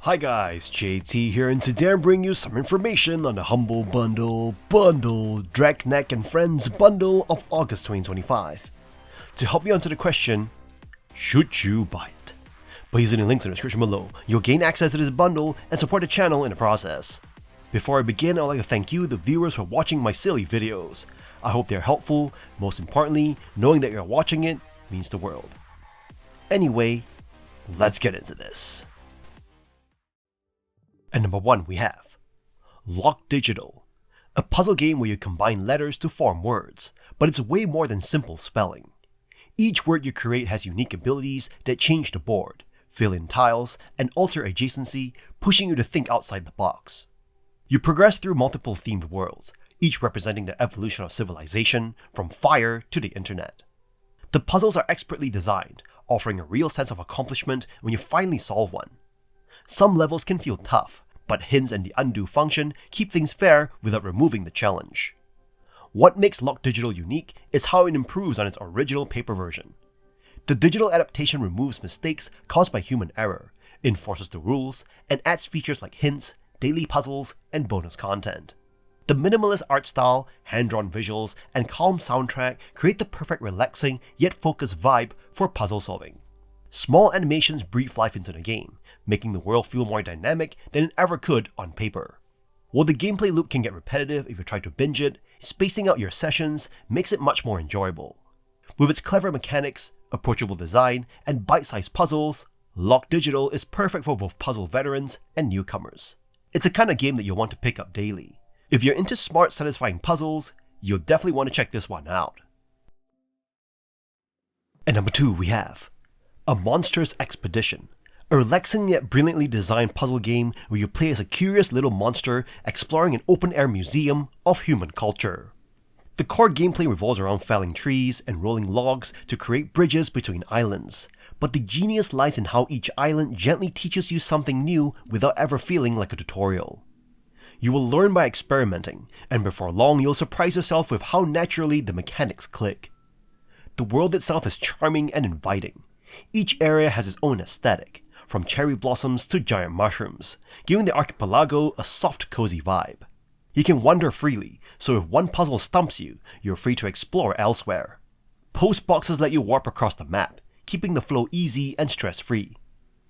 Hi guys, JT here, and today I'm bringing you some information on the Humble Bundle Draknek Friends Bundle of August 2025. To help you answer the question, should you buy it? By using the links in the description below, you'll gain access to this bundle and support the channel in the process. Before I begin, I'd like to thank you, the viewers, for watching my silly videos. I hope they're helpful. Most importantly, knowing that you're watching it means the world. Anyway, let's get into this. At number 1 we have LOK Digital, a puzzle game where you combine letters to form words, but it's way more than simple spelling. Each word you create has unique abilities that change the board, fill in tiles, and alter adjacency, pushing you to think outside the box. You progress through multiple themed worlds, each representing the evolution of civilization, from fire to the internet. The puzzles are expertly designed, offering a real sense of accomplishment when you finally solve one. Some levels can feel tough, but hints and the undo function keep things fair without removing the challenge. What makes LOK Digital unique is how it improves on its original paper version. The digital adaptation removes mistakes caused by human error, enforces the rules, and adds features like hints, daily puzzles, and bonus content. The minimalist art style, hand-drawn visuals, and calm soundtrack create the perfect relaxing yet focused vibe for puzzle solving. Small animations breathe life into the game, making the world feel more dynamic than it ever could on paper. While the gameplay loop can get repetitive if you try to binge it, spacing out your sessions makes it much more enjoyable. With its clever mechanics, approachable design, and bite-sized puzzles, LOK Digital is perfect for both puzzle veterans and newcomers. It's a kind of game that you'll want to pick up daily. If you're into smart, satisfying puzzles, you'll definitely want to check this one out. At number 2 we have A Monster's Expedition, a relaxing yet brilliantly designed puzzle game where you play as a curious little monster exploring an open-air museum of human culture. The core gameplay revolves around felling trees and rolling logs to create bridges between islands, but the genius lies in how each island gently teaches you something new without ever feeling like a tutorial. You will learn by experimenting, and before long you'll surprise yourself with how naturally the mechanics click. The world itself is charming and inviting. Each area has its own aesthetic, from cherry blossoms to giant mushrooms, giving the archipelago a soft, cozy vibe. You can wander freely, so if one puzzle stumps you, you're free to explore elsewhere. Post boxes let you warp across the map, keeping the flow easy and stress-free.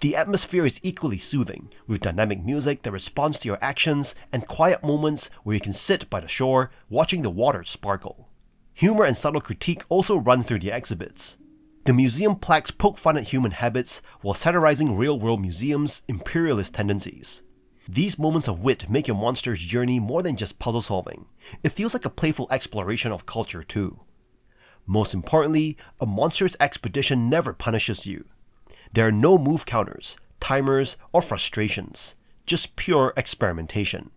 The atmosphere is equally soothing, with dynamic music that responds to your actions and quiet moments where you can sit by the shore, watching the water sparkle. Humor and subtle critique also run through the exhibits. The museum plaques poke fun at human habits while satirizing real-world museums' imperialist tendencies. These moments of wit make your monster's journey more than just puzzle solving. It feels like a playful exploration of culture too. Most importantly, A Monster's Expedition never punishes you. There are no move counters, timers, or frustrations, just pure experimentation.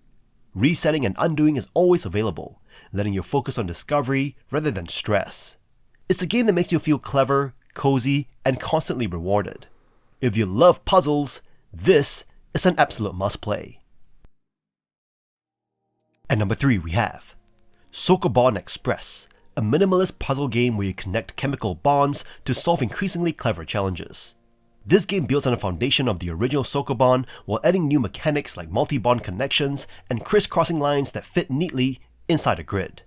Resetting and undoing is always available, letting you focus on discovery rather than stress. It's a game that makes you feel clever, cozy, and constantly rewarded. If you love puzzles, this is an absolute must-play. At number 3 we have Sokobond Express, a minimalist puzzle game where you connect chemical bonds to solve increasingly clever challenges. This game builds on the foundation of the original Sokobond while adding new mechanics like multi-bond connections and crisscrossing lines that fit neatly inside a grid.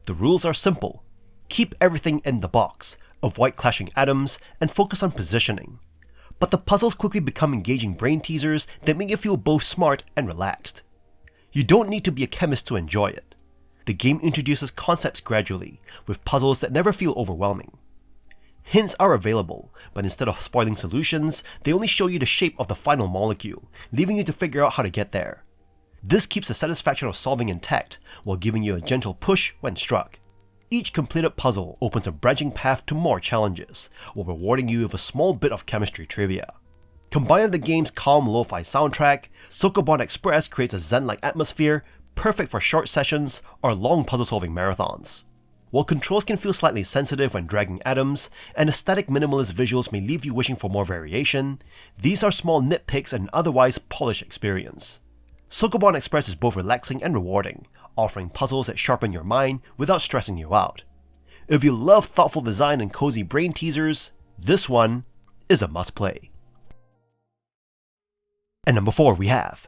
The rules are simple. Keep everything in the box, avoid clashing atoms, and focus on positioning. But the puzzles quickly become engaging brain teasers that make you feel both smart and relaxed. You don't need to be a chemist to enjoy it. The game introduces concepts gradually, with puzzles that never feel overwhelming. Hints are available, but instead of spoiling solutions, they only show you the shape of the final molecule, leaving you to figure out how to get there. This keeps the satisfaction of solving intact, while giving you a gentle push when struck. Each completed puzzle opens a branching path to more challenges, while rewarding you with a small bit of chemistry trivia. Combined with the game's calm lo-fi soundtrack, Sokobond Express creates a zen-like atmosphere, perfect for short sessions or long puzzle-solving marathons. While controls can feel slightly sensitive when dragging atoms, and aesthetic minimalist visuals may leave you wishing for more variation, these are small nitpicks in an otherwise polished experience. Sokobond Express is both relaxing and rewarding, offering puzzles that sharpen your mind without stressing you out. If you love thoughtful design and cozy brain teasers, this one is a must-play. And number 4 we have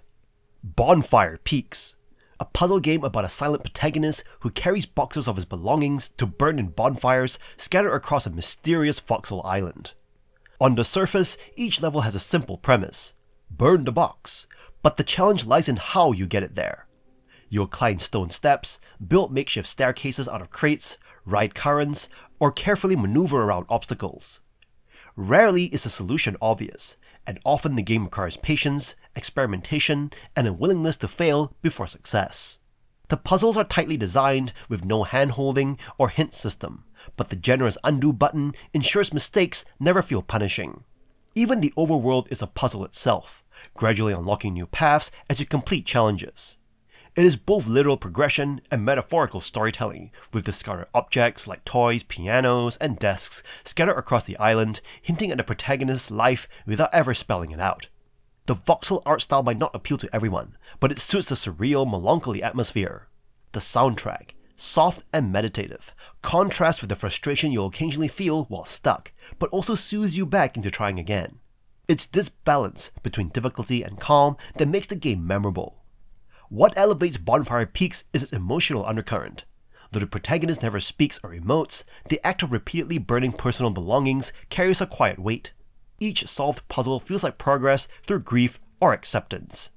Bonfire Peaks, a puzzle game about a silent protagonist who carries boxes of his belongings to burn in bonfires scattered across a mysterious voxel island. On the surface, each level has a simple premise: burn the box, but the challenge lies in how you get it there. You'll climb stone steps, build makeshift staircases out of crates, ride currents, or carefully maneuver around obstacles. Rarely is the solution obvious, and often the game requires patience, experimentation, and a willingness to fail before success. The puzzles are tightly designed with no hand-holding or hint system, but the generous undo button ensures mistakes never feel punishing. Even the overworld is a puzzle itself, gradually unlocking new paths as you complete challenges. It is both literal progression and metaphorical storytelling, with discarded objects like toys, pianos, and desks scattered across the island, hinting at the protagonist's life without ever spelling it out. The voxel art style might not appeal to everyone, but it suits the surreal, melancholy atmosphere. The soundtrack, soft and meditative, contrasts with the frustration you'll occasionally feel while stuck, but also soothes you back into trying again. It's this balance between difficulty and calm that makes the game memorable. What elevates Bonfire Peaks is its emotional undercurrent. Though the protagonist never speaks or emotes, the act of repeatedly burning personal belongings carries a quiet weight. Each solved puzzle feels like progress through grief or acceptance.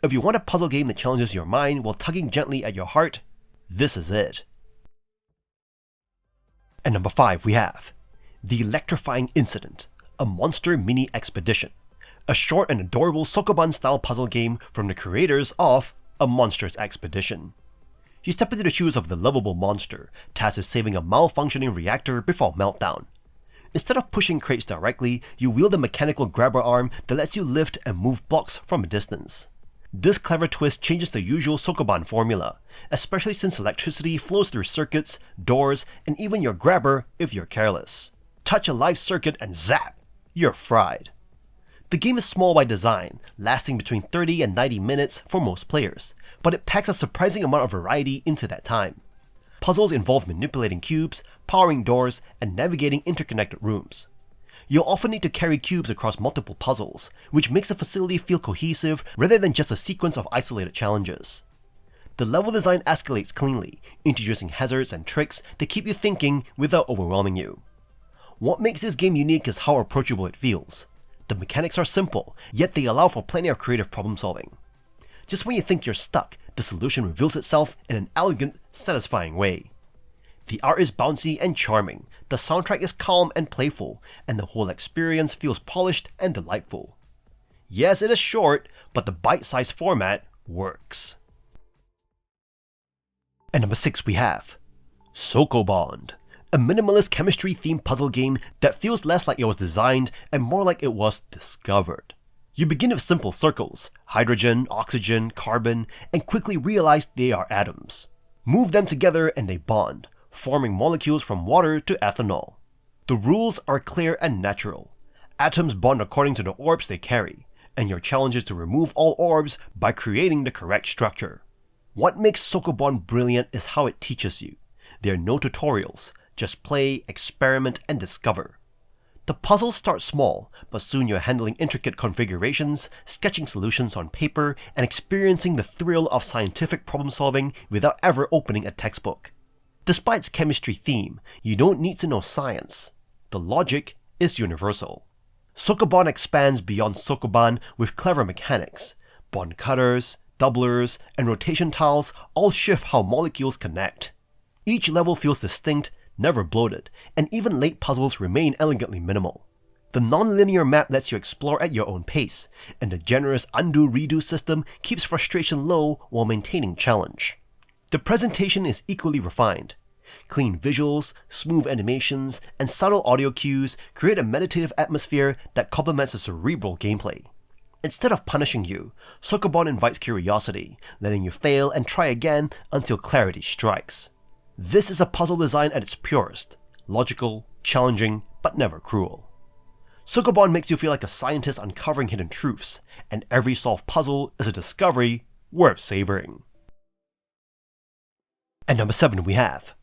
If you want a puzzle game that challenges your mind while tugging gently at your heart, this is it. And number 5 we have The Electrifying Incident, a monster mini expedition. A short and adorable Sokobond style puzzle game from the creators of A Monster's Expedition. You step into the shoes of the lovable monster, tasked with saving a malfunctioning reactor before meltdown. Instead of pushing crates directly, you wield a mechanical grabber arm that lets you lift and move blocks from a distance. This clever twist changes the usual Sokobond formula, especially since electricity flows through circuits, doors, and even your grabber if you're careless. Touch a live circuit and zap! You're fried. The game is small by design, lasting between 30 and 90 minutes for most players, but it packs a surprising amount of variety into that time. Puzzles involve manipulating cubes, powering doors, and navigating interconnected rooms. You'll often need to carry cubes across multiple puzzles, which makes the facility feel cohesive rather than just a sequence of isolated challenges. The level design escalates cleanly, introducing hazards and tricks that keep you thinking without overwhelming you. What makes this game unique is how approachable it feels. The mechanics are simple, yet they allow for plenty of creative problem solving. Just when you think you're stuck, the solution reveals itself in an elegant, satisfying way. The art is bouncy and charming, the soundtrack is calm and playful, and the whole experience feels polished and delightful. Yes, it is short, but the bite-sized format works. And number 6 we have Sokobond, a minimalist chemistry-themed puzzle game that feels less like it was designed and more like it was discovered. You begin with simple circles, hydrogen, oxygen, carbon, and quickly realize they are atoms. Move them together and they bond, forming molecules from water to ethanol. The rules are clear and natural. Atoms bond according to the orbs they carry, and your challenge is to remove all orbs by creating the correct structure. What makes Sokobond brilliant is how it teaches you. There are no tutorials, just play, experiment, and discover. The puzzles start small, but soon you're handling intricate configurations, sketching solutions on paper, and experiencing the thrill of scientific problem solving without ever opening a textbook. Despite its chemistry theme, you don't need to know science. The logic is universal. Sokobond expands beyond Sokobond with clever mechanics. Bond cutters, doublers, and rotation tiles all shift how molecules connect. Each level feels distinct, never bloated, and even late puzzles remain elegantly minimal. The non-linear map lets you explore at your own pace, and the generous undo-redo system keeps frustration low while maintaining challenge. The presentation is equally refined. Clean visuals, smooth animations, and subtle audio cues create a meditative atmosphere that complements the cerebral gameplay. Instead of punishing you, Sokobond invites curiosity, letting you fail and try again until clarity strikes. This is a puzzle design at its purest, logical, challenging, but never cruel. Sokobond makes you feel like a scientist uncovering hidden truths, and every solved puzzle is a discovery worth savoring. And number 7 we have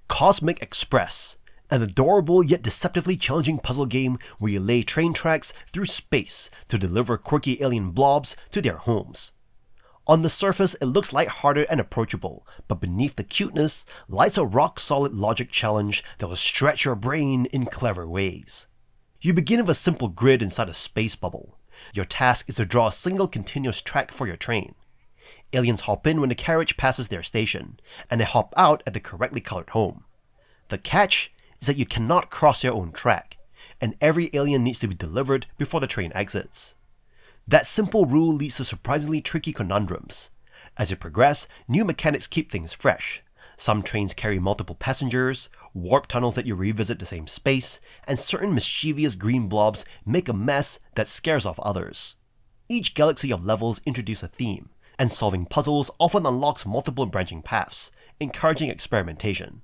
Cosmic Express, an adorable yet deceptively challenging puzzle game where you lay train tracks through space to deliver quirky alien blobs to their homes. On the surface, it looks lighthearted and approachable, but beneath the cuteness lies a rock-solid logic challenge that will stretch your brain in clever ways. You begin with a simple grid inside a space bubble. Your task is to draw a single continuous track for your train. Aliens hop in when the carriage passes their station, and they hop out at the correctly colored home. The catch is that you cannot cross your own track, and every alien needs to be delivered before the train exits. That simple rule leads to surprisingly tricky conundrums. As you progress, new mechanics keep things fresh. Some trains carry multiple passengers, warp tunnels let you revisit the same space, and certain mischievous green blobs make a mess that scares off others. Each galaxy of levels introduce a theme, and solving puzzles often unlocks multiple branching paths, encouraging experimentation.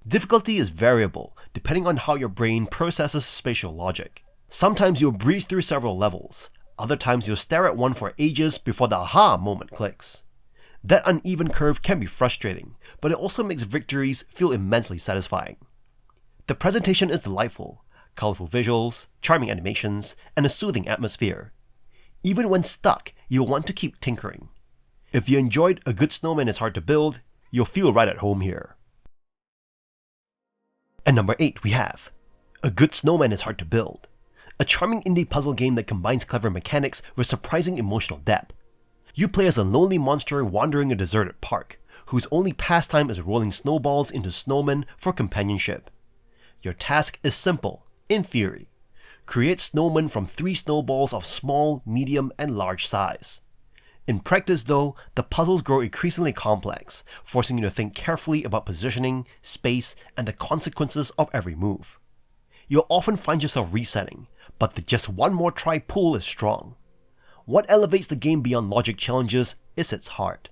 Difficulty is variable, depending on how your brain processes spatial logic. Sometimes you'll breeze through several levels, other times you'll stare at one for ages before the aha moment clicks. That uneven curve can be frustrating, but it also makes victories feel immensely satisfying. The presentation is delightful, colorful visuals, charming animations, and a soothing atmosphere. Even when stuck, you'll want to keep tinkering. If you enjoyed A Good Snowman is Hard to Build, you'll feel right at home here. At number 8 we have A Good Snowman is Hard to Build, a charming indie puzzle game that combines clever mechanics with surprising emotional depth. You play as a lonely monster wandering a deserted park, whose only pastime is rolling snowballs into snowmen for companionship. Your task is simple, in theory. Create snowmen from 3 snowballs of small, medium, and large size. In practice though, the puzzles grow increasingly complex, forcing you to think carefully about positioning, space, and the consequences of every move. You'll often find yourself resetting, but the just one more try pull is strong. What elevates the game beyond logic challenges is its heart.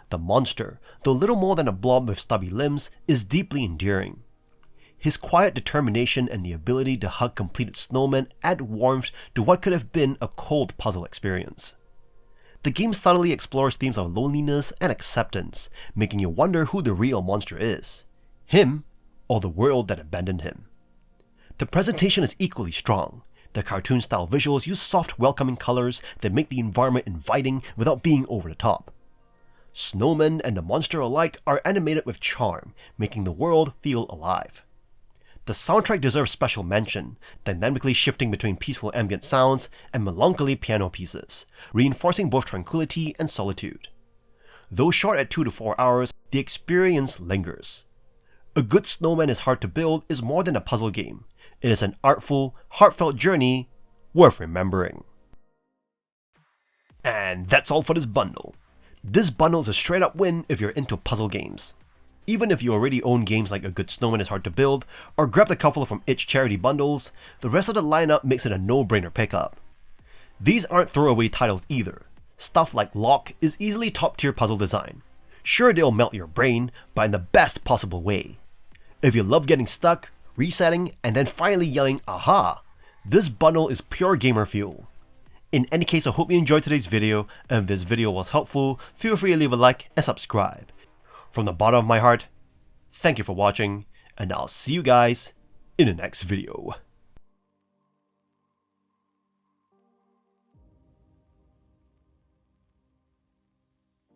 The monster, though little more than a blob with stubby limbs, is deeply endearing. His quiet determination and the ability to hug completed snowmen add warmth to what could have been a cold puzzle experience. The game subtly explores themes of loneliness and acceptance, making you wonder who the real monster is. Him, or the world that abandoned him. The presentation is equally strong. The cartoon-style visuals use soft, welcoming colors that make the environment inviting without being over the top. Snowmen and the monster alike are animated with charm, making the world feel alive. The soundtrack deserves special mention, dynamically shifting between peaceful ambient sounds and melancholy piano pieces, reinforcing both tranquility and solitude. Though short at 2 to 4 hours, the experience lingers. A Good Snowman is Hard to Build is more than a puzzle game. It is an artful, heartfelt journey worth remembering. And that's all for this bundle. This bundle is a straight up win if you're into puzzle games. Even if you already own games like A Good Snowman is Hard to Build, or grabbed a couple from itch charity bundles, the rest of the lineup makes it a no-brainer pickup. These aren't throwaway titles either. Stuff like LOK is easily top-tier puzzle design. Sure, they'll melt your brain, but in the best possible way. If you love getting stuck, resetting, and then finally yelling aha, this bundle is pure gamer fuel. In any case, I hope you enjoyed today's video, and if this video was helpful, feel free to leave a like and subscribe. From the bottom of my heart, thank you for watching, and I'll see you guys in the next video.